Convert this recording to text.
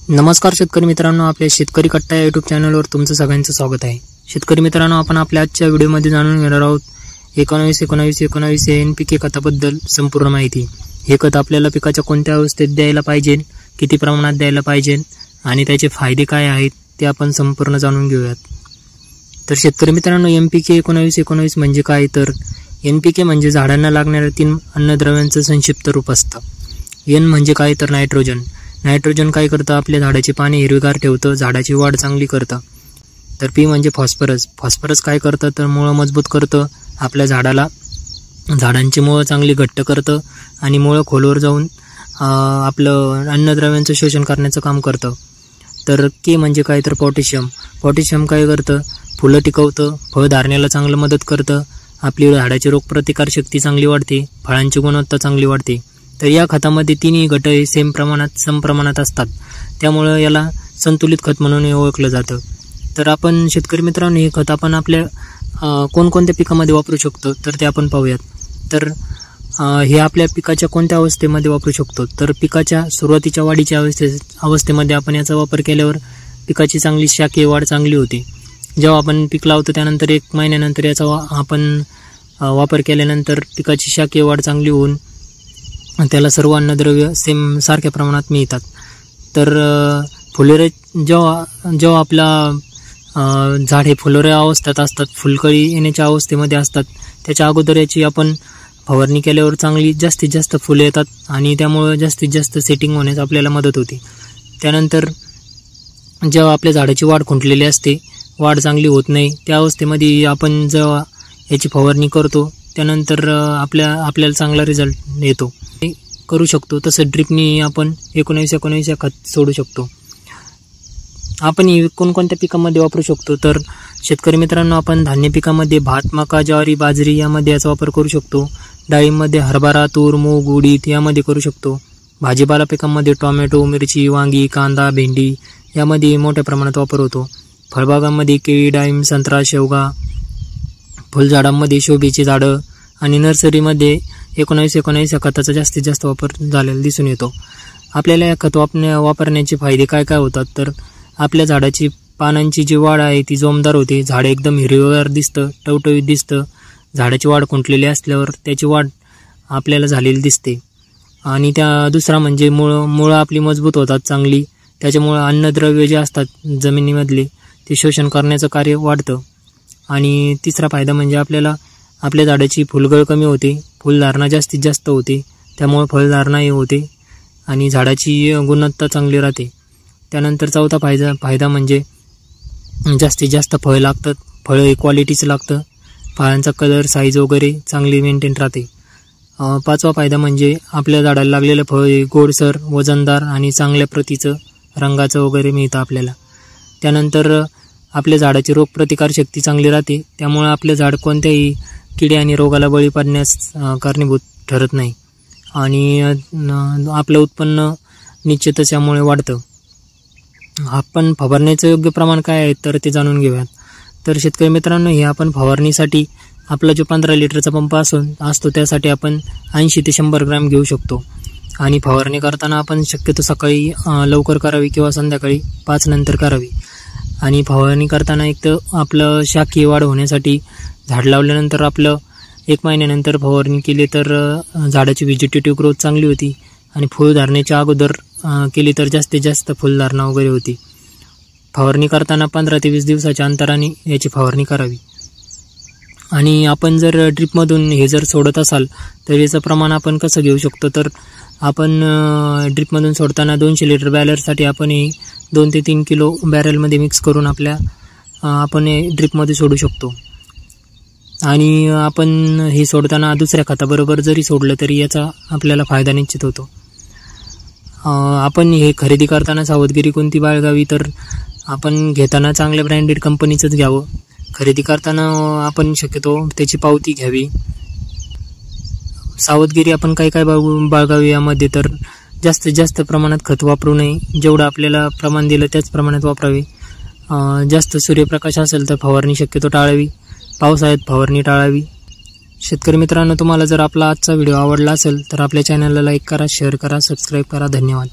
नमस्कार शेतकरी मित्रांनो, आपल्या शेतकरी कट्टा या यूट्यूब चॅनलवर तुमचं सगळ्यांचं स्वागत आहे। शेतकरी मित्रांनो, आपण आपल्या आजच्या व्हिडिओमध्ये जाणून घेणार आहोत 19-19-19 NPK खताबद्दल संपूर्ण माहिती। हे खत आपल्याला पिकाच्या कोणत्या अवस्थेत द्यायला पाहिजे, किती प्रमाणात द्यायला पाहिजे आणि त्याचे फायदे काय आहेत ते आपण संपूर्ण जाणून घेऊयात। तर शेतकरी मित्रांनो, NPK 19-19 म्हणजे काय? तर NPK म्हणजे झाडांना लागणाऱ्या 3 अन्नद्रव्यांचं संक्षिप्त रूप असतं। N म्हणजे काय? तर नायट्रोजन। नायट्रोजन काय करतं? आपल्या झाडाची पाने हिरवीगार ठेवतं, झाडाची वाढ चांगली करतं। तर P म्हणजे फॉस्फरस। फॉस्फरस काय करतं? तर मुळं मजबूत करतं, आपल्या झाडांची मुळं चांगली घट्ट करतं आणि मुळं खोलवर जाऊन आपलं अन्नद्रव्यांचं शोषण करण्याचं काम करतं। तर K म्हणजे काय? तर पोटॅशियम। पोटॅशियम काय करतं? फुलं टिकवतं, फळधारणेला चांगलं मदत करतं, आपली झाडाची रोगप्रतिकार शक्ती चांगली वाढते, फळांची गुणवत्ता चांगली वाढते। तर या खतामध्ये तिन्ही घटक समप्रमाणात असतात, त्यामुळे याला संतुलित खत म्हणून ओळखलं जातं। तर आपण शेतकरी मित्रांनो, हे खत आपण आपल्या कोणकोणत्या पिकामध्ये वापरू शकतो तर ते आपण पाहूयात। तर हे आपल्या पिकाच्या कोणत्या अवस्थेमध्ये वापरू शकतो? तर पिकाच्या सुरुवातीच्या वाढीच्या अवस्थेमध्ये आपण याचा वापर केल्यावर पिकाची चांगली शाखीय वाढ चांगली होते। जेव्हा आपण पीक लावतो त्यानंतर 1 महिन्यानंतर याचा आपण वापर केल्यानंतर पिकाची शाखीय वाढ चांगली होऊन त्याला सर्व अन्नद्रव्य सारख्या प्रमाणात मिळतात। तर फुलोरे जेव्हा आपला झाड हे फुलोऱ्या अवस्थेत असतात, फुलकळी येण्याच्या अवस्थेमध्ये असतात, त्याच्या अगोदर याची आपण फवारणी केल्यावर चांगली जास्तीत जास्त फुले येतात आणि त्यामुळे जास्तीत जास्त सेटिंग होण्यास आपल्याला मदत होते। त्यानंतर जेव्हा आपल्या झाडाची वाढ खुंटलेली असते, वाढ चांगली होत नाही, त्या अवस्थेमध्ये आपण जेव्हा याची फवारणी करतो त्यानंतर आपल्याला चांगला रिझल्ट येतो करू शकतो। तसं ड्रिपनी आपण 19-19 खत सोडू शकतो। आपण ही कोणकोणत्या पिकांमध्ये वापरू शकतो? तर शेतकरी मित्रांनो, आपण धान्य पिकामध्ये भात, मका, ज्वारी, बाजरी यामध्ये याचा वापर करू शकतो। डाळींमध्ये हरभरा, तूर, मूग, उडीद यामध्ये करू शकतो। भाजीपाला पिकांमध्ये टोमॅटो, मिरची, वांगी, कांदा, भेंडी यामध्ये मोठ्या प्रमाणात वापर होतो। फळबागांमध्ये केळी, डाळिंब, संत्रा, शेवगा, फुलझाडांमध्ये शोभेची झाडं आणि नर्सरीमध्ये 19-19 खताचा जास्तीत जास्त वापर झालेला दिसून येतो। आपल्याला या खत वापरण्याचे फायदे काय काय होतात? तर आपल्या झाडाची पानांची जी वाढ आहे ती जोमदार होते, झाड एकदम हिरवेगार दिसतं, टवटवीत दिसतं। झाडाची वाढ खुंटलेली असल्यावर त्याची वाढ आपल्याला झालेली दिसते। आणि दुसरा म्हणजे मुळं आपली मजबूत होतात चांगली, त्याच्यामुळे अन्नद्रव्य जे असतात जमिनीमधले ते शोषण करण्याचं कार्य वाढतं। आणि तिसरा फायदा म्हणजे आपल्या झाडाची फुलगळ कमी होते, फुलधारणा जास्तीत जास्त होते, त्यामुळे फळधारणाही होते आणि झाडाची गुणवत्ता चांगली राहते। त्यानंतर चौथा फायदा म्हणजे जास्तीत जास्त फळ लागतात, फळं हे क्वालिटीचं लागतं, फळांचा कलर, साईज वगैरे चांगली मेंटेन राहते। 5वा फायदा म्हणजे आपल्या झाडाला लागलेलं फळ हे गोडसर, वजनदार आणि चांगल्या प्रतीचं, रंगाचं वगैरे मिळतं आपल्याला। त्यानंतर आपल्या झाडाची रोगप्रतिकार शक्ती चांगली राहते, त्यामुळे आपलं झाड कोणत्याही किडे आणि रोगाला बळी पडण्यास कारणीभूत ठरत नाही आणि आपलं उत्पन्न निश्चितच यामुळे वाढतं। आपण फवारण्याचं योग्य प्रमाण काय आहे तर ते जाणून घेऊयात। तर शेतकरी मित्रांनो, हे आपण फवारणीसाठी आपला जो 15 लिटरचा पंप असतो त्यासाठी आपण 80 ते 100 ग्रॅम घेऊ शकतो। आणि फवारणी करताना आपण शक्यतो सकाळी लवकर करावी किंवा संध्याकाळी 5 नंतर करावी। आणि फवारणी करताना एक तर आपलं शाखीय वाढ होण्यासाठी झाड लावल्यानंतर आपलं 1 महिन्यानंतर फवारणी केली तर झाडाची व्हेजिटेटिव्ह ग्रोथ चांगली होती आणि फुलधारणेच्या अगोदर केली तर जास्तीत जास्त फुलधारणा वगैरे होती। फवारणी करताना 15 ते 20 दिवसाच्या अंतराने याची फवारणी करावी। आणि आपण जर ड्रिपमधून हे जर सोडत असाल तर याचं प्रमाण आपण कसं घेऊ शकतो? तर आपण ड्रिपमधून सोडताना 200 लिटर बॅरलसाठी आपण हे 2 ते 3 किलो बॅरलमध्ये मिक्स करून आपण ड्रिपमध्ये सोडू शकतो। आणि आपण हे सोडताना दुसऱ्या खताबरोबर जरी सोडलं तरी याचा आपल्याला फायदा निश्चित होतो। आपण हे खरेदी करताना सावधगिरी कोणती बाळगावी? तर आपण घेताना चांगल्या ब्रँडेड कंपनीचंच घ्यावं। खरेदी करताना आपण शक्यतो त्याची पावती घ्यावी। सावधगिरी आपण काय बाळगावी यामध्ये? तर जास्तीत जास्त प्रमाणात खत वापरू नये, जेवढं आपल्याला प्रमाण दिलं त्याच प्रमाणात वापरावे। जास्त सूर्यप्रकाश असेल तर फवारणी शक्यतो टाळावी, पावसाळ्यात फवारणी टाळावी। शेतकरी मित्रांनो, तुम्हाला जर आपला आजचा व्हिडिओ आवडला असेल तर आपल्या चॅनलला लाईक करा, शेअर करा, सबस्क्राईब करा। धन्यवाद।